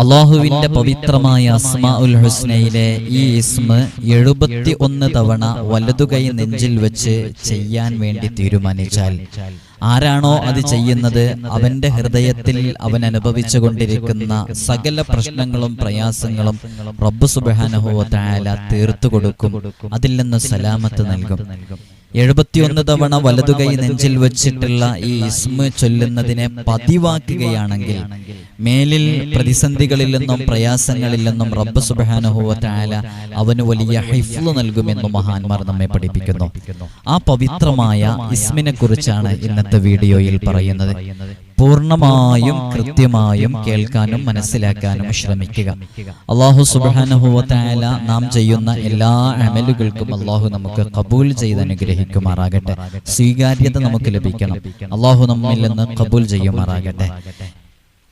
അള്ളാഹുവിന്റെ പവിത്രമായ അസ്മാഉൽ ഹുസ്നയിലെ ഈ ഇസ്മ 71 തവണ വലതുകൈ നെഞ്ചിൽ വെച്ച് ചെയ്യാൻ വേണ്ടി തീരുമാനിച്ചാൽ ആരാണോ അത് ചെയ്യുന്നത് അവന്റെ ഹൃദയത്തിൽ അവൻ അനുഭവിച്ചുകൊണ്ടിരിക്കുന്ന സകല പ്രശ്നങ്ങളും പ്രയാസങ്ങളും റബ്ബ് സുബ്ഹാനഹു വ തആല തീർത്തു കൊടുക്കും, അതിൽ നിന്ന് സലാമത്ത് നൽകും. 71 തവണ വലതുകൈ നെഞ്ചിൽ വെച്ചിട്ടുള്ള ഈ ഇസ്മ ചൊല്ലുന്നതിനെ പതിവാക്കുകയാണെങ്കിൽ മേലിൽ പ്രതിസന്ധികളിൽ നിന്നും പ്രയാസങ്ങളിൽ നിന്നും റബ്ബ് സുബ്ഹാനഹു വ തആല അവന് വലിയ ഹിഫ്ള് നൽകുമെന്ന് മഹാന്മാർ നമ്മെ പഠിപ്പിക്കുന്നു. ആ പവിത്രമായ ഇസ്മിനെ കുറിച്ചാണ് ഇന്നത്തെ വീഡിയോയിൽ പറയുന്നത്. പൂർണ്ണമായും കൃത്യമായും കേൾക്കാനും മനസ്സിലാക്കാനും ശ്രമിക്കുക. അല്ലാഹു സുബ്ഹാനഹു വ തആല നാം ചെയ്യുന്ന എല്ലാ അമലുകൾക്കും അല്ലാഹു നമുക്ക് ഖബൂൽ ചെയ്ത് അനുഗ്രഹിക്കുമാറാകട്ടെ. സ്വീകാര്യത നമുക്ക് ലഭിക്കണം. അല്ലാഹു നമ്മിൽ നിന്ന് ഖബൂൽ ചെയ്യുമാറാകട്ടെ.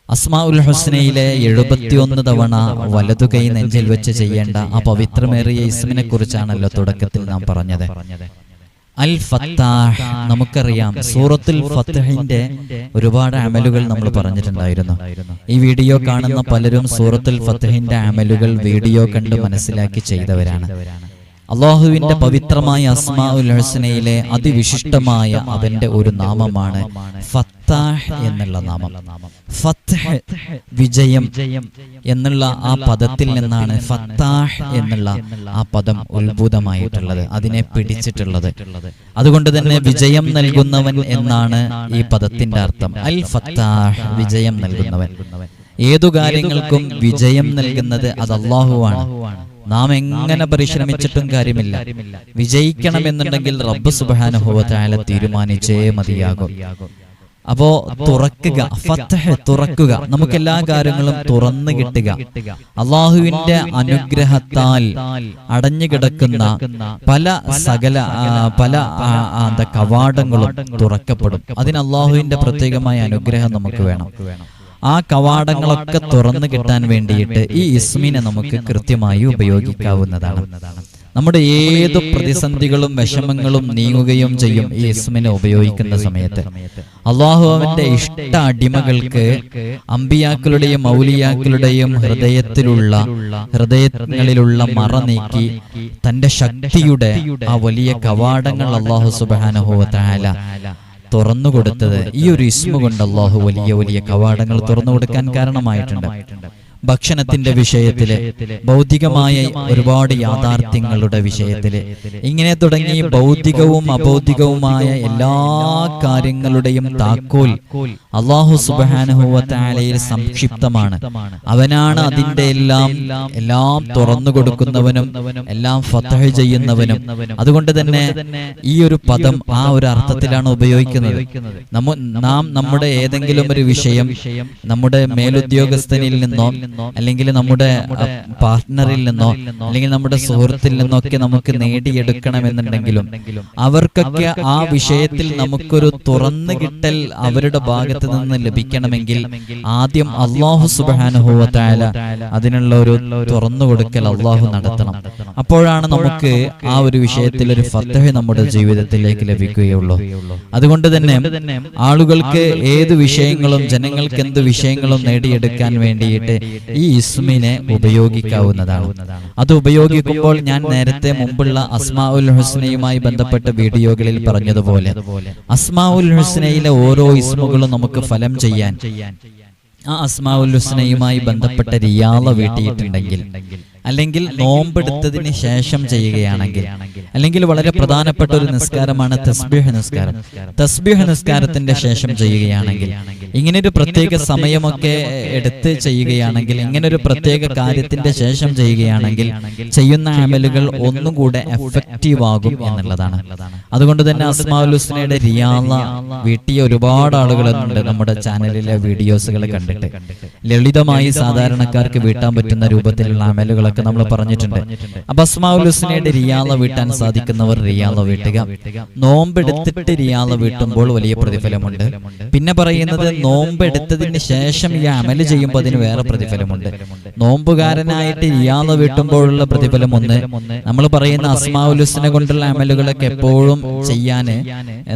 അസ്മാഉൽ ഹുസ്നയിലെ 71 തവണ വലതുകൈ നെഞ്ചിൽ വെച്ച് ചെയ്യേണ്ട ആ പവിത്രമേറിയ ഇസ്മിനെ കുറിച്ചാണല്ലോ തുടക്കത്തിൽ നാം പറഞ്ഞത്. അൽ ഫത്താഹ്, നമുക്കറിയാം സൂറത്തുൽ ഫത്ഹിന്റെ ഒരുപാട് അമലുകൾ നമ്മൾ പറഞ്ഞിട്ടുണ്ടായിരുന്നു. ഈ വീഡിയോ കാണുന്ന പലരും സൂറത്തുൽ ഫത്ഹിന്റെ അമലുകൾ വീഡിയോ കണ്ട് മനസ്സിലാക്കി ചെയ്തവരാണ്. അള്ളാഹുവിന്റെ പവിത്രമായ അസ്മാഉൽ ഹുസ്നയിലെ അതിവിശിഷ്ടമായ അവന്റെ ഒരു നാമമാണ് ഫത്താഹ് എന്നുള്ള നാമം. ഫത്ഹ്, വിജയം എന്നുള്ള ആ പദത്തിൽ നിന്നാണ് ഫത്താഹ് എന്നുള്ള ആ പദം ഉത്ഭൂതമായിട്ടുള്ളത്, അതിനെ പിടിച്ചിട്ടുള്ളത്. അതുകൊണ്ട് തന്നെ വിജയം നൽകുന്നവൻ എന്നാണ് ഈ പദത്തിന്റെ അർത്ഥം. അൽ ഫത്താഹ്, വിജയം നൽകുന്നവൻ. ഏതു കാര്യങ്ങൾക്കും വിജയം നൽകുന്നത് അത് അല്ലാഹുവാണ്. നാം എങ്ങനെ പരിശ്രമിച്ചിട്ടും കാര്യമില്ല. വിജയിക്കണമെന്നുണ്ടെങ്കിൽ റബ്ബ് സുബ്ഹാനഹു വ തആല തീരുമാനിച്ചേ മതിയാകും. അപ്പോ തുറക്കുക, ഫത്ഹ്, തുറക്കുക, നമുക്കെല്ലാ കാര്യങ്ങളും തുറന്നു കിട്ടുക. അള്ളാഹുവിന്റെ അനുഗ്രഹത്താൽ അടഞ്ഞുകിടക്കുന്ന പല കവാടങ്ങളും തുറക്കപ്പെടും. അതിന് അള്ളാഹുവിന്റെ പ്രത്യേകമായ അനുഗ്രഹം നമുക്ക് വേണം. ആ കവാടങ്ങളൊക്കെ തുറന്നു കിട്ടാൻ വേണ്ടിയിട്ട് ഈ ഇസ്മിനെ നമുക്ക് കൃത്യമായി ഉപയോഗിക്കാവുന്നതാണ്. നമ്മുടെ ഏതു പ്രതിസന്ധികളും വിഷമങ്ങളും നീങ്ങുകയും ചെയ്യും ഈ ഇസ്മിനെ ഉപയോഗിക്കുന്ന സമയത്ത്. അള്ളാഹു അവന്റെ ഇഷ്ട അടിമകൾക്ക് അമ്പിയാക്കളുടെയും ഔലിയാക്കളുടെയും ഹൃദയങ്ങളിലുള്ള മറ നീക്കി തന്റെ ശക്തിയുടെ ആ വലിയ കവാടങ്ങൾ അള്ളാഹു സുബ്ഹാനഹു വ തആല തുറന്നു കൊടുത്തത് ഈ ഒരു ഇസ്മ കൊണ്ട് അല്ലാഹു വലിയ വലിയ കവാടങ്ങൾ തുറന്നു കൊടുക്കാൻ കാരണമായിട്ടുണ്ട്. ഭക്ഷണത്തിന്റെ വിഷയത്തില്, ഭൗതികമായ ഒരുപാട് യാഥാർത്ഥ്യങ്ങളുടെ വിഷയത്തില്, ഇങ്ങനെ തുടങ്ങി ഭൗതികവും അഭൗതികവുമായ എല്ലാ കാര്യങ്ങളുടെയും താക്കോൽ അല്ലാഹു സുബ്ഹാനഹു വ തആലയിൽ സംക്ഷിപ്തമാണ്. അവനാണ് അതിന്റെ എല്ലാം തുറന്നു കൊടുക്കുന്നവനും എല്ലാം ഫത്ഹ് ചെയ്യുന്നവനും. അതുകൊണ്ട് തന്നെ ഈ ഒരു പദം ആ ഒരു അർത്ഥത്തിലാണ് ഉപയോഗിക്കുന്നത്. നാം നമ്മുടെ ഏതെങ്കിലും ഒരു വിഷയം നമ്മുടെ മേലുദ്യോഗസ്ഥനിൽ നിന്നോ അല്ലെങ്കിൽ നമ്മുടെ പാർട്ട്ണറിൽ നിന്നോ അല്ലെങ്കിൽ നമ്മുടെ സുഹൃത്തിൽ നിന്നൊക്കെ നമുക്ക് നേടിയെടുക്കണമെന്നുണ്ടെങ്കിലും അവർക്കൊക്കെ ആ വിഷയത്തിൽ നമുക്കൊരു തുറന്നു കിട്ടൽ അവരുടെ ഭാഗത്ത് നിന്ന് ലഭിക്കണമെങ്കിൽ ആദ്യം അല്ലാഹു സുബ്ഹാനഹു വ തആല അതിനുള്ള ഒരു തുറന്നു കൊടുക്കൽ അല്ലാഹു നടത്തണം. അപ്പോഴാണ് നമുക്ക് ആ ഒരു വിഷയത്തിൽ ഒരു ഫത്ഹ് നമ്മുടെ ജീവിതത്തിലേക്ക് ലഭിക്കുകയുള്ളൂ. അതുകൊണ്ട് തന്നെ ആളുകൾക്ക് ഏത് വിഷയങ്ങളും ജനങ്ങൾക്ക് എന്ത് വിഷയങ്ങളും നേടിയെടുക്കാൻ വേണ്ടിയിട്ട് ഈ ഇസ്മിനെ ഉപയോഗിക്കാവുന്നതാണ്. അത് ഉപയോഗിക്കുമ്പോൾ ഞാൻ നേരത്തെ മുമ്പുള്ള അസ്മാഉൽ ഹുസ്നയുമായി ബന്ധപ്പെട്ട വീഡിയോകളിൽ പറഞ്ഞതുപോലെ അസ്മാഉൽ ഹുസ്നയിലെ ഓരോ ഇസ്മുകളും നമുക്ക് ഫലം ചെയ്യാൻ ആ അസ്മാഉൽ ഹുസ്നയുമായി ബന്ധപ്പെട്ട റിയാള വീട്ടിയിട്ടുണ്ടെങ്കിൽ, അല്ലെങ്കിൽ നോമ്പെടുത്തതിന് ശേഷം ചെയ്യുകയാണെങ്കിൽ, അല്ലെങ്കിൽ വളരെ പ്രധാനപ്പെട്ട ഒരു നിസ്കാരമാണ് തസ്ബീഹ് നിസ്കാരം, തസ്ബീഹ് നിസ്കാരത്തിന്റെ ശേഷം ചെയ്യുകയാണെങ്കിൽ, ഇങ്ങനൊരു പ്രത്യേക സമയമൊക്കെ എടുത്ത് ചെയ്യുകയാണെങ്കിൽ, ഇങ്ങനൊരു പ്രത്യേക കാര്യത്തിന്റെ ശേഷം ചെയ്യുകയാണെങ്കിൽ ചെയ്യുന്ന അമലുകൾ ഒന്നും കൂടെ എഫക്റ്റീവ് ആകും എന്നുള്ളതാണ്. അതുകൊണ്ട് തന്നെ അസ്മാഉൽ ഹുസ്നയുടെ റിയാള വീട്ടിയ ഒരുപാട് ആളുകളുണ്ട് നമ്മുടെ ചാനലിലെ വീഡിയോസുകൾ കണ്ടിട്ട്. ലളിതമായി സാധാരണക്കാർക്ക് വീട്ടാൻ പറ്റുന്ന രൂപത്തിലുള്ള അമലുകളൊക്കെ നമ്മൾ പറഞ്ഞിട്ടുണ്ട്. അപ്പൊ അസ്മാഉൽ ഹുസ്നയുടെ റിയാള വീട്ടാൻ സാധിക്കുന്നവർ റിയാള വീട്ടുക. നോമ്പെടുത്തിട്ട് റിയാള വീട്ടുമ്പോൾ വലിയ പ്രതിഫലമുണ്ട്. പിന്നെ പറയുന്നത് നോമ്പെടുത്തതിന് ശേഷം ഈ അമല് ചെയ്യുമ്പോൾ അതിന് വേറെ പ്രതിഫലമുണ്ട്. നോമ്പുകാരനായിട്ട് റിയാള വീട്ടുമ്പോഴുള്ള പ്രതിഫലം ഒന്ന്. നമ്മൾ പറയുന്ന അസ്മാഉൽ ഹുസ്ന കൊണ്ടുള്ള അമലുകളൊക്കെ എപ്പോഴും ചെയ്യാന്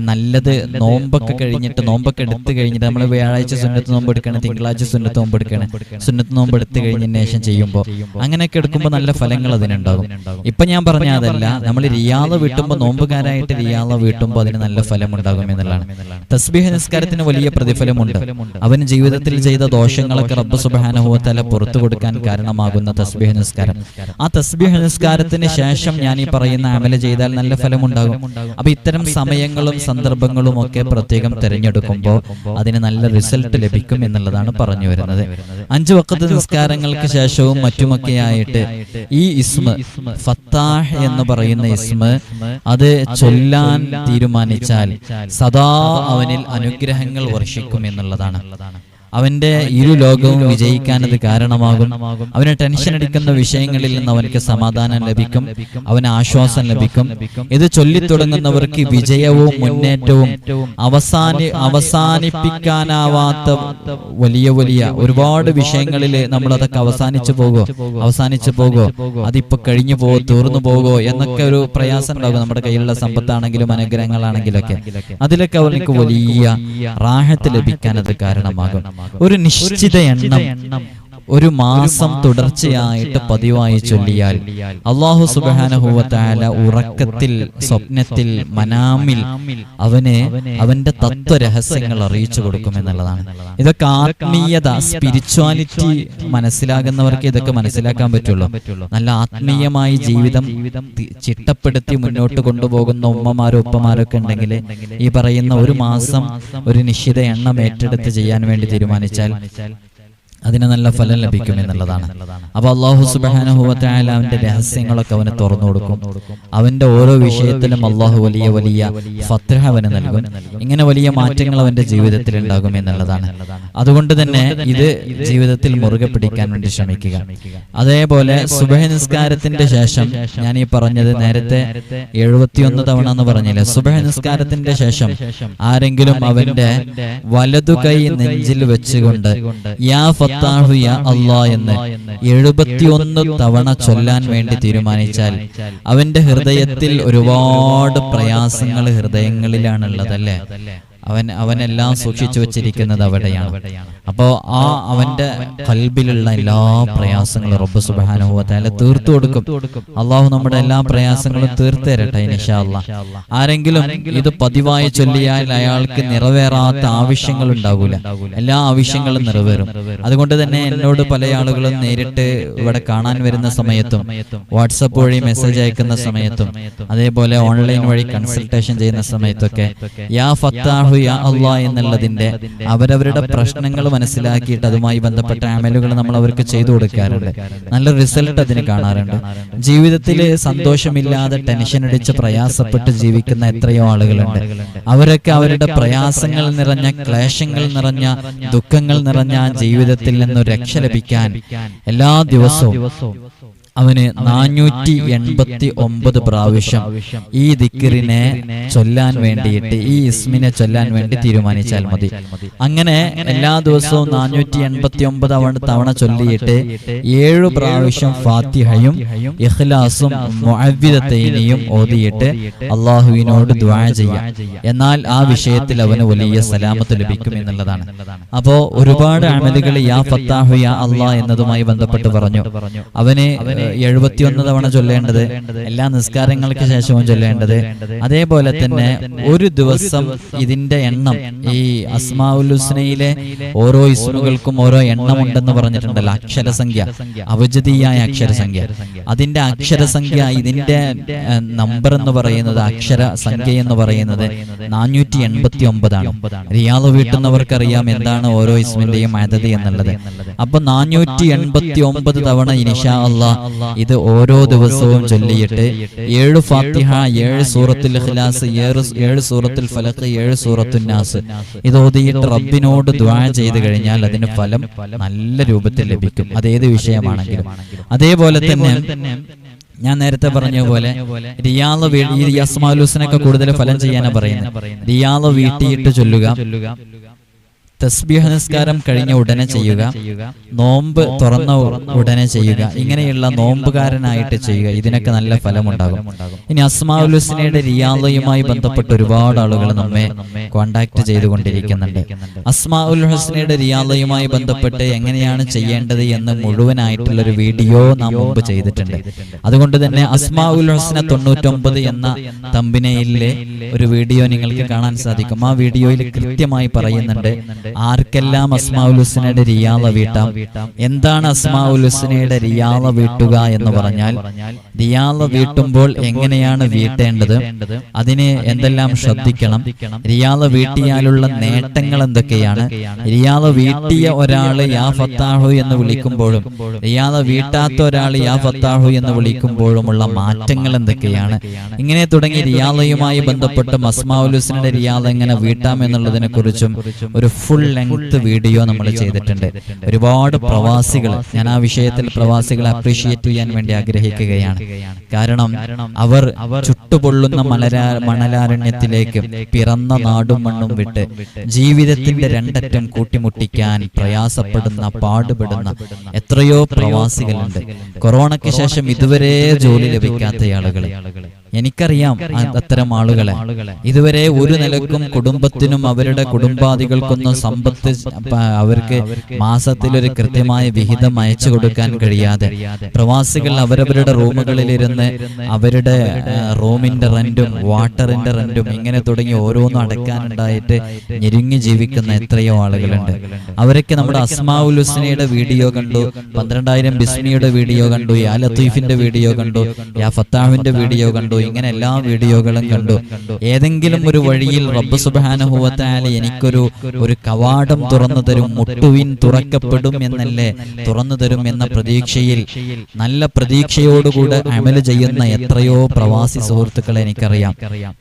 നല്ലത് നോമ്പൊക്കെ കഴിഞ്ഞിട്ട്, നോമ്പൊക്കെ എടുത്തു കഴിഞ്ഞിട്ട്, നമ്മൾ വ്യാഴാഴ്ച സുന്നത്ത് നോമ്പ് എടുക്കണം, തിങ്കളാഴ്ച തിങ്കളാഴ്ച സുന്നത്ത് നോമ്പ് എടുക്കണം, സുന്നത്ത് നോമ്പ് എടുത്തു കഴിഞ്ഞതിന് ശേഷം ചെയ്യുമ്പോൾ അങ്ങനെയൊക്കെ എടുക്കുമ്പോൾ നല്ല ഫലങ്ങൾ അതിനുണ്ടാകും. ഇപ്പൊ ഞാൻ പറഞ്ഞ അതല്ല, നമ്മൾ റിയാദ് വീട്ടുമ്പോൾ, നോമ്പുകാരായിട്ട് റിയാദ് വീട്ടുമ്പോൾ അതിന് നല്ല ഫലം ഉണ്ടാകും എന്നുള്ളതാണ്. തസ്ബീഹ് നിസ്കാരത്തിന് വലിയ പ്രതിഫലമുണ്ട്. അവൻ ജീവിതത്തിൽ ചെയ്ത ദോഷങ്ങളൊക്കെ റബ്ബ് സുബ്ഹാനഹു വ തആല പുറത്തു കൊടുക്കാൻ കാരണമാകുന്ന തസ്ബീഹ് നിസ്കാരം. ആ തസ്ബീഹ് നിസ്കാരത്തിന് ശേഷം ഞാൻ ഈ പറയുന്ന അമല് ചെയ്താൽ നല്ല ഫലമുണ്ടാകും. അപ്പൊ ഇത്തരം സമയങ്ങളും സന്ദർഭങ്ങളും ഒക്കെ പ്രത്യേകം തിരഞ്ഞെടുക്കുമ്പോൾ അതിന് നല്ല റിസൾട്ട് ലഭിക്കും എന്നുള്ളതാണ് പറഞ്ഞു വരുന്നത്. 5 വഖത്ത് നിസ്കാരങ്ങൾക്ക് ശേഷവും മറ്റുമൊക്കെയായിട്ട് ഈ ഇസ്മ ഫത്താഹ് എന്ന് പറയുന്ന ഇസ്മ അത് ചൊല്ലാൻ തീരുമാനിച്ചാൽ സദാ അവനിൽ അനുഗ്രഹങ്ങൾ വർഷിക്കും എന്നുള്ളതാണ്. അവന്റെ ഇരു ലോകവും വിജയിക്കാൻ അത് കാരണമാകും. അവന് ടെൻഷൻ അടിക്കുന്ന വിഷയങ്ങളിൽ നിന്ന് അവനക്ക് സമാധാനം ലഭിക്കും, അവന് ആശ്വാസം ലഭിക്കും. ഇത് ചൊല്ലിത്തുടങ്ങുന്നവർക്ക് വിജയവും മുന്നേറ്റവും അവസാനിപ്പിക്കാനാവാത്ത വലിയ വലിയ ഒരുപാട് വിഷയങ്ങളിൽ നമ്മൾ അതൊക്കെ അവസാനിച്ചു പോകോ, അതിപ്പോ കഴിഞ്ഞു പോകോ, തീർന്നു പോകോ എന്നൊക്കെ ഒരു പ്രയാസം ഉണ്ടാകും. നമ്മുടെ കയ്യിലുള്ള സമ്പത്താണെങ്കിലും അനുഗ്രഹങ്ങളാണെങ്കിലൊക്കെ അതിലൊക്കെ അവർക്ക് വലിയ റാഹത്ത് ലഭിക്കാൻ അത് കാരണമാകും. ഒരു നിശ്ചിത എണ്ണം ഒരു മാസം തുടർച്ചയായിട്ട് പതിവായി ചൊല്ലിയാൽ അല്ലാഹു സുബ്ഹാനഹു വ തആല ഉറക്കത്തിൽ, സ്വപ്നത്തിൽ, മനാമിൽ അവന് അവന്റെ തത്വരഹസ്യങ്ങൾ അറിയിച്ചു കൊടുക്കുമെന്നുള്ളതാണ്. ഇതൊക്കെ ആത്മീയത, സ്പിരിച്വാലിറ്റി മനസ്സിലാകുന്നവർക്ക് ഇതൊക്കെ മനസ്സിലാക്കാൻ പറ്റുള്ളൂ. നല്ല ആത്മീയമായി ജീവിതം ചിട്ടപ്പെടുത്തി മുന്നോട്ട് കൊണ്ടുപോകുന്ന ഉമ്മമാരും ഉപ്പമാരൊക്കെ ഉണ്ടെങ്കിൽ ഈ പറയുന്ന ഒരു മാസം ഒരു നിശ്ചിത എണ്ണം ഏറ്റെടുത്ത് ചെയ്യാൻ വേണ്ടി തീരുമാനിച്ചാൽ അതിന് നല്ല ഫലം ലഭിക്കും എന്നുള്ളതാണ്. അപ്പൊ അല്ലാഹു സുബ്ഹാനഹു വ തആല അവന്റെ രഹസ്യങ്ങളൊക്കെ അവന് തുറന്നു കൊടുക്കും. അവന്റെ ഓരോ വിഷയത്തിലും അല്ലാഹു വലിയ വലിയ ഫത്ഹ അവന് നൽകും. ഇങ്ങനെ വലിയ മാറ്റങ്ങൾ അവന്റെ ജീവിതത്തിൽ ഉണ്ടാകും എന്നുള്ളതാണ്. അതുകൊണ്ട് തന്നെ ഇത് ജീവിതത്തിൽ മുറുകെ പിടിക്കാൻ വേണ്ടി ശ്രമിക്കുക. അതേപോലെ സുബഹി നിസ്കാരത്തിന്റെ ശേഷം ഞാൻ ഈ പറഞ്ഞത് നേരത്തെ 71 തവണ എന്ന് പറഞ്ഞില്ലേ, സുബഹി നിസ്കാരത്തിന്റെ ശേഷം ആരെങ്കിലും അവന്റെ വലതു കൈ നെഞ്ചിൽ വെച്ചുകൊണ്ട് യാ ഫത്താഹു യാ അല്ലാഹ് എന്ന് 71 തവണ ചൊല്ലാൻ വേണ്ടി തീരുമാനിച്ചാൽ അവന്റെ ഹൃദയത്തിൽ ഒരുപാട് പ്രയാസങ്ങൾ ഹൃദയങ്ങളിലാണുള്ളതല്ലേ. അവനെല്ലാം സൂക്ഷിച്ചു വെച്ചിരിക്കുന്നത് അവിടെയാണ്. അപ്പോ അവന്റെ ഖൽബിലുള്ള എല്ലാ പ്രയാസങ്ങളും റബ്ബ് സുബ്ഹാനഹു വ തആല തീർത്തു കൊടുക്കും. അള്ളാഹു നമ്മുടെ എല്ലാ പ്രയാസങ്ങളും തീർത്തു തരട്ടെ ഇൻഷാ അല്ലാഹ്. ആരെങ്കിലും ഇത് പതിവായി ചൊല്ലിയാൽ അയാൾക്ക് നിറവേറാത്ത ആവശ്യങ്ങൾ ഉണ്ടാകൂല, എല്ലാ ആവശ്യങ്ങളും നിറവേറും. അതുകൊണ്ട് തന്നെ എന്നോട് പല ആളുകളും നേരിട്ട് ഇവിടെ കാണാൻ വരുന്ന സമയത്തും വാട്സപ്പ് വഴി മെസ്സേജ് അയക്കുന്ന സമയത്തും അതേപോലെ ഓൺലൈൻ വഴി കൺസൾട്ടേഷൻ ചെയ്യുന്ന സമയത്തൊക്കെ യാ ഫത്താഹു യാ അല്ലാഹ് എന്നുള്ളതിന്റെ അവരവരുടെ പ്രശ്നങ്ങൾ മനസ്സിലാക്കിയിട്ട് അതുമായി ബന്ധപ്പെട്ട അമലുകൾ നമ്മൾ അവർക്ക് ചെയ്തു കൊടുക്കാറുണ്ട്. നല്ല റിസൾട്ട് അതിന് കാണാറുണ്ട്. ജീവിതത്തിൽ സന്തോഷമില്ലാതെ ടെൻഷൻ അടിച്ച് പ്രയാസപ്പെട്ട് ജീവിക്കുന്ന എത്രയോ ആളുകളുണ്ട്. അവരൊക്കെ അവരുടെ പ്രയാസങ്ങൾ നിറഞ്ഞ, ക്ലേശങ്ങൾ നിറഞ്ഞ, ദുഃഖങ്ങൾ നിറഞ്ഞ ജീവിതത്തിൽ നിന്ന് രക്ഷ ലഭിക്കാൻ എല്ലാ ദിവസവും അവന് 489 പ്രാവശ്യം ഈ ദിക്റിനെ ചൊല്ലാൻ വേണ്ടിയിട്ട്, ഈ ഇസ്മിനെ ചൊല്ലാൻ വേണ്ടി തീരുമാനിച്ചാൽ മതി. അങ്ങനെ എല്ലാ ദിവസവും 489 തവണ ചൊല്ലിയിട്ട് 7 പ്രാവശ്യം ഫാത്തിഹയും ഇഖ്ലാസും മുഅവ്വിദത്തൈനിയും ഓതിയിട്ട് അല്ലാഹുവിനോട് ദുആ ചെയ്യാം. എന്നാൽ ആ വിഷയത്തിൽ അവന് വലിയ സലാമത്ത് ലഭിക്കും എന്നുള്ളതാണ്. അപ്പോ ഒരുപാട് അമലുകൾ യാ ഫത്താഹു യാ അല്ലാഹ് എന്നതുമായി ബന്ധപ്പെട്ട് പറഞ്ഞു. അവന് 71 തവണ ചൊല്ലേണ്ടത്, എല്ലാ നിസ്കാരങ്ങൾക്ക് ശേഷവും ചൊല്ലേണ്ടത്. അതേപോലെ തന്നെ ഒരു ദിവസം ഇതിന്റെ എണ്ണം, ഈ അസ്മാഉൽ ഹുസ്നയിലെ ഓരോ ഇസ്മുകൾക്കും ഓരോ എണ്ണമുണ്ടെന്ന് പറഞ്ഞിട്ടുണ്ടല്ലോ, അക്ഷരസംഖ്യ, അവജദീയായ അക്ഷരസംഖ്യ. അതിന്റെ അക്ഷരസംഖ്യ, ഇതിന്റെ നമ്പർ എന്ന് പറയുന്നത്, അക്ഷരസംഖ്യ എന്ന് പറയുന്നത് 489 ആണ്. റിയാദ് വീട്ടുന്നവർക്കറിയാം എന്താണ് ഓരോ ഇസ്മിന്റെയും അദദ് എന്നുള്ളത്. അപ്പൊ 489 തവണ ഇൻഷാ അല്ലാഹ് ഇത് ഓരോ ദിവസവും ചൊല്ലിയിട്ട് 7 ഫാത്തിഹ, 7 സൂറത്തുൽ ഇഖ്ലാസ്, 7 സൂറത്തുൽ ഫലഖ്, 7 സൂറത്തുൻ നാസ് ഇത് ഓതിയിട്ട് റബ്ബിനോട് ദുആ ചെയ്തു കഴിഞ്ഞാൽ അതിന് ഫലം നല്ല രൂപത്തിൽ ലഭിക്കും, അതേത് വിഷയമാണെങ്കിലും. അതേപോലെ തന്നെ ഞാൻ നേരത്തെ പറഞ്ഞ പോലെ റിയാദ് ഈ അസ്മാഉൽ ഹുസ്നയൊക്കെ കൂടുതൽ ഫലം ചെയ്യാനാണ് പറയുന്നത്. റിയാദ് വീട്ടിയിട്ട് ചൊല്ലുക, തസ്ബീഹ് നിസ്കാരം കഴിഞ്ഞ ഉടനെ ചെയ്യുക, നോമ്പ് തുറന്ന ഉടനെ ചെയ്യുക, ഇങ്ങനെയുള്ള നോമ്പുകാരനായിട്ട് ചെയ്യുക. ഇതിനൊക്കെ നല്ല ഫലമുണ്ടാകും. ഇനി അസ്മാഉൽ ഹുസ്നയുടെ റിയാദയുമായി ബന്ധപ്പെട്ട് ഒരുപാട് ആളുകൾ നമ്മെ കോണ്ടാക്ട് ചെയ്തുകൊണ്ടിരിക്കുന്നുണ്ട്. അസ്മാഉൽ ഹുസ്നയുടെ റിയാദയുമായി ബന്ധപ്പെട്ട് എങ്ങനെയാണ് ചെയ്യേണ്ടത് എന്ന് മുഴുവനായിട്ടുള്ളൊരു വീഡിയോ നാം മുമ്പ് ചെയ്തിട്ടുണ്ട്. അതുകൊണ്ട് തന്നെ അസ്മാഉൽ ഹുസ്ന 99 എന്ന തംബ്നെയിലിലെ ഒരു വീഡിയോ നിങ്ങൾക്ക് കാണാൻ സാധിക്കും. ആ വീഡിയോയിൽ കൃത്യമായി പറയുന്നുണ്ട് ആർക്കെല്ലാം അസ്മാഉൽ ഹുസ്നയുടെ റിയാദ വീട്ടാം, എന്താണ് അസ്മാഉൽ ഹുസ്നയുടെ റിയാദ വീട്ടുക എന്ന് പറഞ്ഞാൽ, റിയാദ വീട്ടുമ്പോൾ എങ്ങനെയാണ് വീട്ടേണ്ടത്, അതിന് എന്തെല്ലാം ശ്രദ്ധിക്കണം, റിയാദ വീട്ടിയാലുള്ള നേട്ടങ്ങൾ എന്തൊക്കെയാണ്, റിയാദ വീട്ടിയ ഒരാള് യാ ഫത്താഹു എന്ന് വിളിക്കുമ്പോഴും റിയാദ വീട്ടാത്ത ഒരാൾ യാ ഫത്താഹു എന്ന് വിളിക്കുമ്പോഴുമുള്ള മാറ്റങ്ങൾ എന്തൊക്കെയാണ്, ഇങ്ങനെ തുടങ്ങി റിയാദയുമായി ബന്ധപ്പെട്ട് അസ്മാഉൽ ഹുസ്നയുടെ റിയാദ എങ്ങനെ വീട്ടാം എന്നുള്ളതിനെ കുറിച്ചും ഒരു ഫുൾ ലെങ്ത് വീഡിയോ നമ്മൾ ചെയ്തിട്ടുണ്ട്. ഒരുപാട് പ്രവാസികൾ, ഞാൻ ആ വിഷയത്തിൽ പ്രവാസികളെ അപ്രീഷിയേറ്റ് ചെയ്യാൻ വേണ്ടി ആഗ്രഹിക്കുകയാണ്. കാരണം അവർ ചുട്ടുപൊള്ളുന്ന മണലാരണ്യത്തിലേക്ക് പിറന്ന നാടും മണ്ണും വിട്ട് ജീവിതത്തിന്റെ രണ്ടറ്റം കൂട്ടിമുട്ടിക്കാൻ പ്രയാസപ്പെടുന്ന, പാടുപെടുന്ന എത്രയോ പ്രവാസികളുണ്ട്. കൊറോണയ്ക്ക് ശേഷം ഇതുവരെ ജോലി ലഭിക്കാത്ത ആളുകൾ എനിക്കറിയാം. അത്തരം ആളുകളെ ഇതുവരെ ഒരു നിലക്കും കുടുംബത്തിനും അവരുടെ കുടുംബാദികൾക്കൊന്നും സമ്പത്ത് അവർക്ക് മാസത്തിലൊരു കൃത്യമായ വിഹിതം അയച്ചു കൊടുക്കാൻ കഴിയാതെ പ്രവാസികൾ അവരവരുടെ റൂമുകളിലിരുന്ന് അവരുടെ റൂമിന്റെ റെന്റും വാട്ടറിന്റെ റെന്റും ഇങ്ങനെ തുടങ്ങി ഓരോന്നും അടയ്ക്കാനുണ്ടായിട്ട് ഞെരുങ്ങി ജീവിക്കുന്ന എത്രയോ ആളുകളുണ്ട്. അവരൊക്കെ നമ്മുടെ അസ്മാഉൽ ഹുസ്നയുടെ വീഡിയോ കണ്ടു, 12,000 ബിസ്മിയുടെ വീഡിയോ കണ്ടു, യാ ലത്തീഫിന്റെ വീഡിയോ കണ്ടു, യാ ഫത്താഹിന്റെ വീഡിയോ കണ്ടു, ഇങ്ങനെ എല്ലാ വീഡിയോകളും കണ്ടു. ഏതെങ്കിലും ഒരു വഴിയിൽ റബ്ബ് സുബ്ഹാനഹു വ തആല എനിക്കൊരു കവാടം തുറന്നു തരും, മുട്ടുവിൻ തുറക്കപ്പെടും എന്നല്ലേ, തുറന്നു തരും എന്ന പ്രതീക്ഷയിൽ, നല്ല പ്രതീക്ഷയോടുകൂടെ അമല് ചെയ്യുന്ന എത്രയോ പ്രവാസി സുഹൃത്തുക്കളെ എനിക്കറിയാം.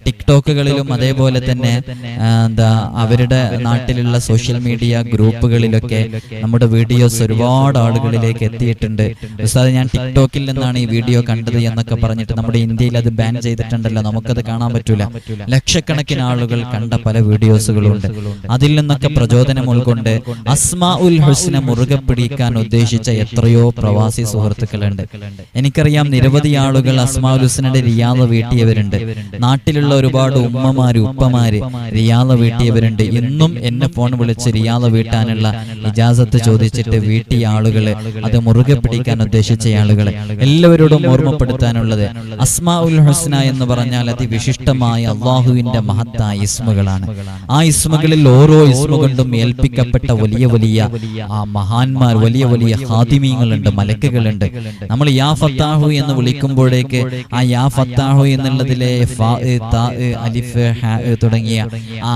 ടിക്ടോക്കുകളിലും അതേപോലെ തന്നെ അവരുടെ നാട്ടിലുള്ള സോഷ്യൽ മീഡിയ ഗ്രൂപ്പുകളിലൊക്കെ നമ്മുടെ വീഡിയോസ് ഒരുപാട് ആളുകളിലേക്ക് എത്തിയിട്ടുണ്ട്. ഉസ്താദ്, ഞാൻ ടിക്ടോക്കിൽ നിന്നാണ് ഈ വീഡിയോ കണ്ടത് എന്നൊക്കെ പറഞ്ഞിട്ട് നമ്മുടെ ഇന്ത്യയിൽ അത് ബാൻ ചെയ്തിട്ടുണ്ടല്ലോ, നമുക്കത് കാണാൻ പറ്റൂല. ലക്ഷക്കണക്കിന് ആളുകൾ കണ്ട പല വീഡിയോസുകളുണ്ട്. അതിൽ നിന്നൊക്കെ പ്രചോദനം ഉൾക്കൊണ്ട് അസ്മാഉൽ ഹുസ്ന മുറുകെ പിടിക്കാൻ ഉദ്ദേശിച്ച എത്രയോ പ്രവാസി സുഹൃത്തുക്കളുണ്ട്. എനിക്കറിയാം നിരവധി ആളുകൾ അസ്മാഉൽ ഹുസ്നയുടെ റിയാദ വീട്ടിയവരുണ്ട്. നാട്ടിലുള്ള ഒരുപാട് ഉമ്മമാര് ഉപ്പമാര് റിയാദ വീട്ടിയവരുണ്ട്. ഇന്നും എന്നെ ഫോൺ വിളിച്ച് റിയാദ വീട്ടാനുള്ള ഇജാസത്ത് ചോദിച്ചിട്ട് വീട്ടിയ ആളുകള്, അത് മുറുകെ പിടിക്കാൻ ഉദ്ദേശിച്ച ആളുകളെ എല്ലാവരോടും ഓർമ്മപ്പെടുത്താനുള്ളത്, അസ്മാഉൽ ഹുസ്ന എന്ന് പറഞ്ഞാൽ അതിവിശിഷ്ടമായ അള്ളാഹുവിന്റെ മഹത്തായ ഇസ്മുകളാണ്. ആ ഇസ്മുകളിൽ ഓരോ ഇസ്മു കൊണ്ടും ഏൽപ്പിക്കപ്പെട്ട വലിയ വലിയ ആ മഹാന്മാർ, വലിയ വലിയ ഖാദിമീങ്ങളുണ്ട്, മലക്കുകളുണ്ട്. നമ്മൾ യാ ഫത്താഹു എന്ന് വിളിക്കുമ്പോഴേക്ക് ആ യാ ഫത്താഹു എന്നുള്ളതിലെ ഫാ, താ, അലിഫ്, ഹാ തുടങ്ങിയ ആ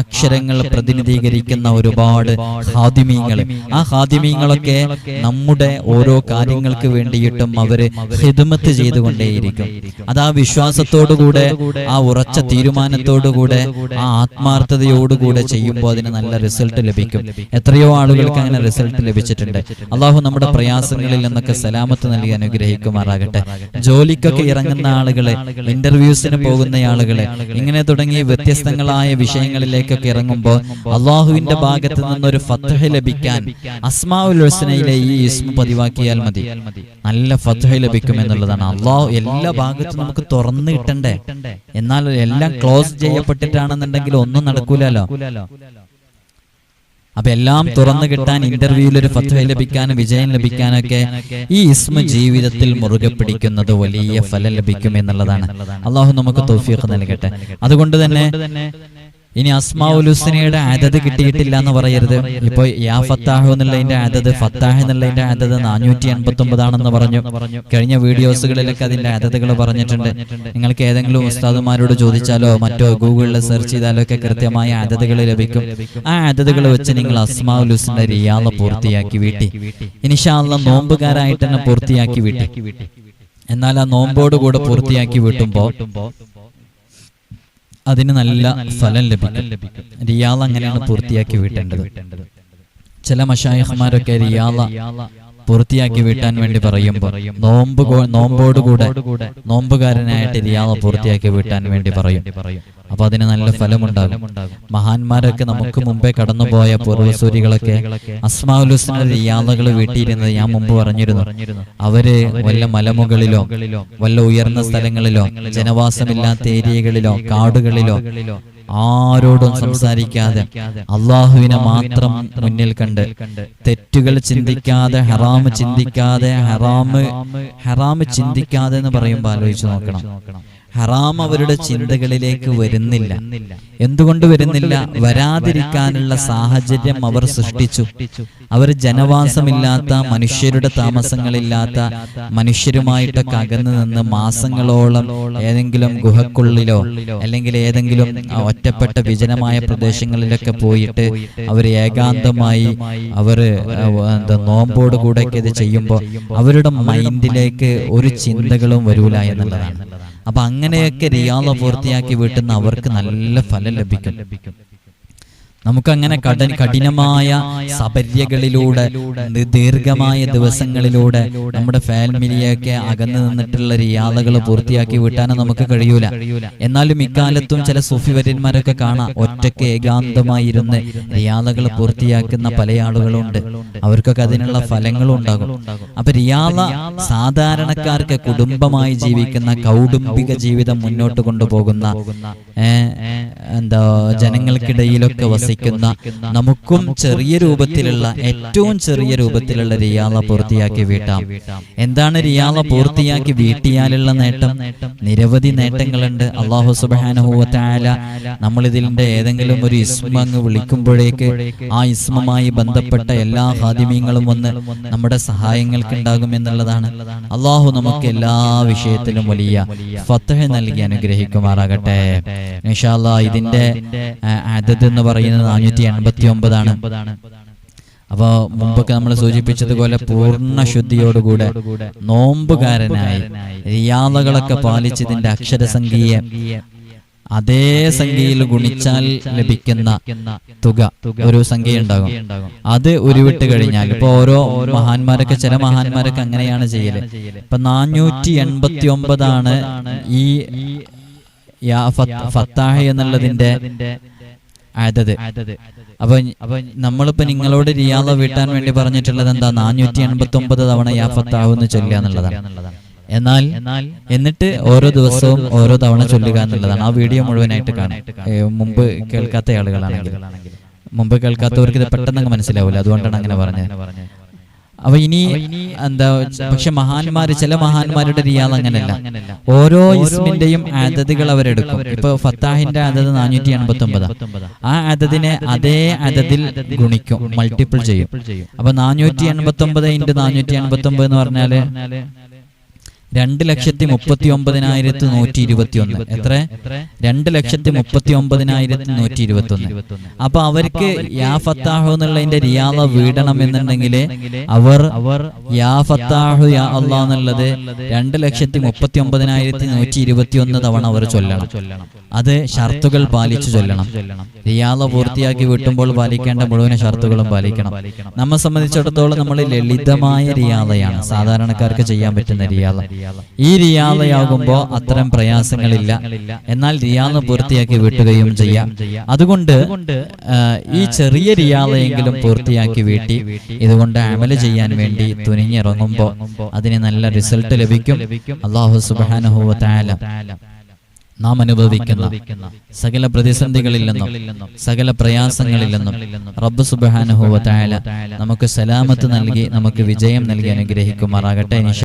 അക്ഷരങ്ങൾ പ്രതിനിധീകരിക്കുന്ന ഒരുപാട് ഖാദിമീങ്ങൾ, ആ ഖാദിമീങ്ങളൊക്കെ നമ്മുടെ ഓരോ കാര്യങ്ങൾക്ക് വേണ്ടിയിട്ടും അവര് ഖിദ്മത്ത് ചെയ്തുകൊണ്ടേയിരിക്കും. അത് ആ വിശ്വാസത്തോടുകൂടെ, ആ ഉറച്ച തീരുമാനത്തോടുകൂടെ, ആ ആത്മാർത്ഥതയോടുകൂടെ ചെയ്യുമ്പോൾ അതിന് നല്ല റിസൾട്ട് ലഭിക്കും. എത്രയോ ആളുകൾക്ക് അങ്ങനെ റിസൾട്ട് ലഭിച്ചിട്ടുണ്ട്. അള്ളാഹു നമ്മുടെ പ്രയാസങ്ങളിൽ നിന്നൊക്കെ സലാമത്ത് നൽകി അനുഗ്രഹിക്കുമാറാകട്ടെ. ജോലിക്കൊക്കെ ഇറങ്ങുന്ന ആളുകളെ, ഇന്റർവ്യൂസിന് പോകുന്ന ആളുകളെ, ഇങ്ങനെ തുടങ്ങി വ്യത്യസ്തങ്ങളായ വിഷയങ്ങളിലേക്കൊക്കെ ഇറങ്ങുമ്പോൾ അള്ളാഹുവിന്റെ ഭാഗത്ത് നിന്നൊരു ഫത്ഹ് ലഭിക്കാൻ അസ്മാഉൽ ഹുസ്നയിലെ ഈ ഇസ്മ പതിവാക്കിയാൽ മതി, നല്ല ഫത്ഹ് ലഭിക്കും എന്നുള്ളതാണ്. അള്ളാഹു എല്ലാ ഭാഗത്തും നമുക്ക് തുറന്നു കിട്ടണ്ടേ, എന്നാൽ എല്ലാം ക്ലോസ് ചെയ്യപ്പെട്ടിട്ടാണെന്നുണ്ടെങ്കിൽ ഒന്നും നടക്കൂലല്ലോ. അപ്പൊ എല്ലാം തുറന്നു കിട്ടാൻ, ഇന്റർവ്യൂവിൽ ഒരു ഫത്വ ലഭിക്കാനും വിജയം ലഭിക്കാനൊക്കെ ഈ ഇസ്മ ജീവിതത്തിൽ മുറുകെ പിടിക്കുന്നത് വലിയ ഫലം ലഭിക്കും എന്നുള്ളതാണ്. അള്ളാഹു നമുക്ക് തൗഫീഖ് നൽകട്ടെ. അതുകൊണ്ട് തന്നെ ഇനി അസ്മാഉൽ ഹുസ്നയുടെ അദദ് കിട്ടിയിട്ടില്ല എന്ന് പറയരുത്. ഇപ്പൊ യാ ഫത്താഹു എന്നുള്ളതിന്റെ അദദ്, ഫത്താഹ് എന്നുള്ളതിന്റെ അദദ് 489 ആണെന്ന് പറഞ്ഞു. കഴിഞ്ഞ വീഡിയോസുകളിലൊക്കെ അതിന്റെ അദദുകൾ പറഞ്ഞിട്ടുണ്ട്. നിങ്ങൾക്ക് ഏതെങ്കിലും ഉസ്താദുമാരോട് ചോദിച്ചാലോ മറ്റോ ഗൂഗിളിൽ സെർച്ച് ചെയ്താലോ ഒക്കെ കൃത്യമായ അദദുകൾ ലഭിക്കും. ആ അദദുകൾ വെച്ച് നിങ്ങൾ അസ്മാഉൽ ഹുസ്നയുടെ റിയാദ പൂർത്തിയാക്കി വീട്ടി. ഇൻഷാ അല്ലാഹ് നോമ്പുകാരായിട്ട് തന്നെ പൂർത്തിയാക്കി വീട്ടി. എന്നാൽ ആ നോമ്പോടുകൂടെ പൂർത്തിയാക്കി വീട്ടുമ്പോ അതിന് നല്ല ഫലം ലഭിക്കും. റിയാദ അങ്ങനെയാണ് പൂർത്തിയാക്കി വീട്ടേണ്ടത്. ചില മശായിഖ്മാരൊക്കെ റിയാദ പൂർത്തിയാക്കി വീട്ടാൻ വേണ്ടി പറയുമ്പോൾ നോമ്പോടുകൂടെ നോമ്പുകാരനായിട്ട് റിയാദ പൂർത്തിയാക്കി വീട്ടാൻ വേണ്ടി പറയും. അപ്പൊ അതിന് നല്ല ഫലമുണ്ടാകും. മഹാന്മാരൊക്കെ നമുക്ക് മുമ്പേ കടന്നുപോയ പൂർവ്വസൂരികളൊക്കെ അസ്മാഉൽ ഹുസ്ന റിയാദകൾ വീട്ടിയിരുന്നത് ഞാൻ മുമ്പ് പറഞ്ഞിരുന്നു. അവര് വല്ല മലമുകളിലോ വല്ല ഉയർന്ന സ്ഥലങ്ങളിലോ ജനവാസമില്ലാത്ത ഏരിയകളിലോ കാടുകളിലോ ആരോടും സംസാരിക്കാതെ അള്ളാഹുവിനെ മാത്രം മുന്നിൽ കണ്ട് തെറ്റുകൾ ചിന്തിക്കാതെ ഹറാമ് ചിന്തിക്കാതെ എന്ന് പറയുമ്പോൾ ആലോചിച്ച് നോക്കണം. ഹറാം അവരുടെ ചിന്തകളിലേക്ക് വരുന്നില്ല. എന്തുകൊണ്ട് വരുന്നില്ല? വരാതിരിക്കാനുള്ള സാഹചര്യം അവർ സൃഷ്ടിച്ചു. അവർ ജനവാസമില്ലാത്ത, മനുഷ്യരുടെ താമസങ്ങളില്ലാത്ത, മനുഷ്യരുമായിട്ടൊക്കെ അകന്നു നിന്ന് മാസങ്ങളോളം ഏതെങ്കിലും ഗുഹക്കുള്ളിലോ അല്ലെങ്കിൽ ഏതെങ്കിലും ഒറ്റപ്പെട്ട വിജനമായ പ്രദേശങ്ങളിലൊക്കെ പോയിട്ട് അവർ ഏകാന്തമായി അവർ നോമ്പോട് കൂടെയൊക്കെ ഇത് ചെയ്യുമ്പോൾ അവരുടെ മൈൻഡിലേക്ക് ഒരു ചിന്തകളും വരൂല എന്നുള്ളതാണ്. അപ്പൊ അങ്ങനെയൊക്കെ റിയാദ പൂർത്തിയാക്കി വീട്ടുന്ന അവർക്ക് നല്ല ഫലം ലഭിക്കും. നമുക്കങ്ങനെ കഠിനമായ സബര്യകളിലൂടെ ദീർഘമായ ദിവസങ്ങളിലൂടെ നമ്മുടെ ഫാമിലിയൊക്കെ അകന്നു നിന്നിട്ടുള്ള റിയാദകൾ പൂർത്തിയാക്കി വീട്ടാനും നമുക്ക് കഴിയൂല. എന്നാലും ഇക്കാലത്തും ചില സൂഫിവര്യന്മാരൊക്കെ കാണാം ഒറ്റയ്ക്ക് ഏകാന്തമായിരുന്ന് റിയാദകൾ പൂർത്തിയാക്കുന്ന പല ആളുകളുണ്ട്. അവർക്കൊക്കെ അതിനുള്ള ഫലങ്ങളും ഉണ്ടാകും. അപ്പൊ റിയാദ സാധാരണക്കാർക്ക് കുടുംബമായി ജീവിക്കുന്ന കൗടുംബിക ജീവിതം മുന്നോട്ട് കൊണ്ടുപോകുന്ന ജനങ്ങൾക്കിടയിലൊക്കെ വസിക്കുന്ന നമുക്കും ചെറിയ രൂപത്തിലുള്ള ഏറ്റവും ചെറിയ രൂപത്തിലുള്ള റിയാദ പൂർത്തിയാക്കി വീട്ടാം. എന്താണ് റിയാദ പൂർത്തിയാക്കി വീട്ടിയാലുള്ള നേട്ടം? നിരവധി നേട്ടങ്ങളുണ്ട്. അല്ലാഹു സുബ്ഹാനഹു വ തആല നമ്മൾ ഇതിന്റെ ഏതെങ്കിലും ഒരു ഇസ്മ വിളിക്കുമ്പോഴേക്ക് ആ ഇസ്മുമായി ബന്ധപ്പെട്ട എല്ലാ ഖാദിമീങ്ങളും വന്ന് നമ്മുടെ സഹായങ്ങൾക്ക് ഉണ്ടാകും എന്നുള്ളതാണ്. അല്ലാഹു നമുക്ക് എല്ലാ വിഷയത്തിലും വലിയ ഫത്ഹ് നൽകി അനുഗ്രഹിക്കുമാറാകട്ടെ. ഇൻഷാ അല്ലാഹ് ഇതിന്റെ അദദ് എന്ന് പറയുന്നത് 489 അപ്പൊ മുമ്പൊക്കെ നമ്മൾ സൂചിപ്പിച്ചതുപോലെ പൂർണ്ണ ശുദ്ധിയോടുകൂടെ നോമ്പുകാരനായി റിയാദകളൊക്കെ പാലിച്ചതിന്റെ അക്ഷരസംഖ്യയെ അതേ സംഖ്യയിൽ ഗുണിച്ചാൽ ലഭിക്കുന്ന തുക ഒരു സംഖ്യ ഉണ്ടാകും. അത് ഉരുവിട്ട് കഴിഞ്ഞാൽ ഇപ്പൊ ഓരോ മഹാന്മാരൊക്കെ ചില മഹാന്മാരൊക്കെ അങ്ങനെയാണ് ചെയ്യല്. ഇപ്പൊ 489 ഈ ഫത്താഹ് എന്നുള്ളതിന്റെ അദദ്. അപ്പൊ നമ്മളിപ്പോ നിങ്ങളോട് റിയാദ വീട്ടാൻ വേണ്ടി പറഞ്ഞിട്ടുള്ളത് എന്താ? 489 തവണ യാ ഫത്താഹ് എന്ന് ചൊല്ലുക എന്നുള്ളതാണ്. എന്നിട്ട് ഓരോ ദിവസവും ഓരോ തവണ ചൊല്ലുക എന്നുള്ളതാണ്. ആ വീഡിയോ മുഴുവനായിട്ട് കാണാം. മുമ്പ് കേൾക്കാത്ത ആളുകളാണെങ്കിൽ, മുമ്പ് കേൾക്കാത്തവർക്ക് ഇത് പെട്ടെന്ന് മനസ്സിലാവില്ല. അതുകൊണ്ടാണ് അങ്ങനെ പറഞ്ഞത്. അപ്പൊ ഇനി പക്ഷെ ചില മഹാന്മാരുടെ റിയാദ അങ്ങനെയല്ല. ഓരോ ഇസ്മിന്റെയും അദദുകൾ അവരെടുക്കും. ഇപ്പൊ ഫത്താഹിന്റെ അദദ് 489. ആ അദദിനെ അതേ അദദിൽ ഗുണിക്കും, മൾട്ടിപ്പിൾ ചെയ്യും. അപ്പൊ 489 × 489 എന്ന് പറഞ്ഞാല് 2,39,121. എത്ര? 2,39,121. അപ്പൊ അവർക്ക് യാ ഫത്താഹു എന്നുള്ളതിന്റെ റിയാദ വീടണം എന്നുണ്ടെങ്കിൽ അവർ യാ ഫത്താഹു യാ അല്ലാഹ് എന്നുള്ളത് 2,39,121 തവണ അവർ ചൊല്ലണം. അത് ഷർത്തുകൾ പാലിച്ചു ചൊല്ലണം. റിയാദ പൂർത്തിയാക്കി വീട്ടുമ്പോൾ പാലിക്കേണ്ട മുഴുവൻ ഷർത്തുകളും പാലിക്കണം. നമ്മെ സംബന്ധിച്ചിടത്തോളം നമ്മൾ ലളിതമായ റിയാദയാണ് സാധാരണക്കാർക്ക് ചെയ്യാൻ പറ്റുന്ന റിയാദ. ഈ റിയാദയാകുമ്പോൾ അത്തരം പ്രയാസങ്ങളില്ല. എന്നാൽ റിയാദ പൂർത്തിയാക്കി വീട്ടുകയും ചെയ്യാം. അതുകൊണ്ട് ഈ ചെറിയ റിയാദയെങ്കിലും പൂർത്തിയാക്കി വീട്ടി ഇതുകൊണ്ട് അമല് ചെയ്യാൻ വേണ്ടി തുനിഞ്ഞിറങ്ങുമ്പോൾ അതിന് നല്ല റിസൾട്ട് ലഭിക്കും. അല്ലാഹു സുബ്ഹാനഹു വ തആല നാം അനുഭവിക്കുന്ന സകല പ്രതിസന്ധികളിൽ നിന്നും സകല പ്രയാസങ്ങളിൽ നിന്നും റബ്ബ് സുബ്ഹാനഹു വ തആല നമുക്ക് സലാമത്ത് നൽകി നമുക്ക് വിജയം നൽകി അനുഗ്രഹിക്കുമാറാകട്ടെ.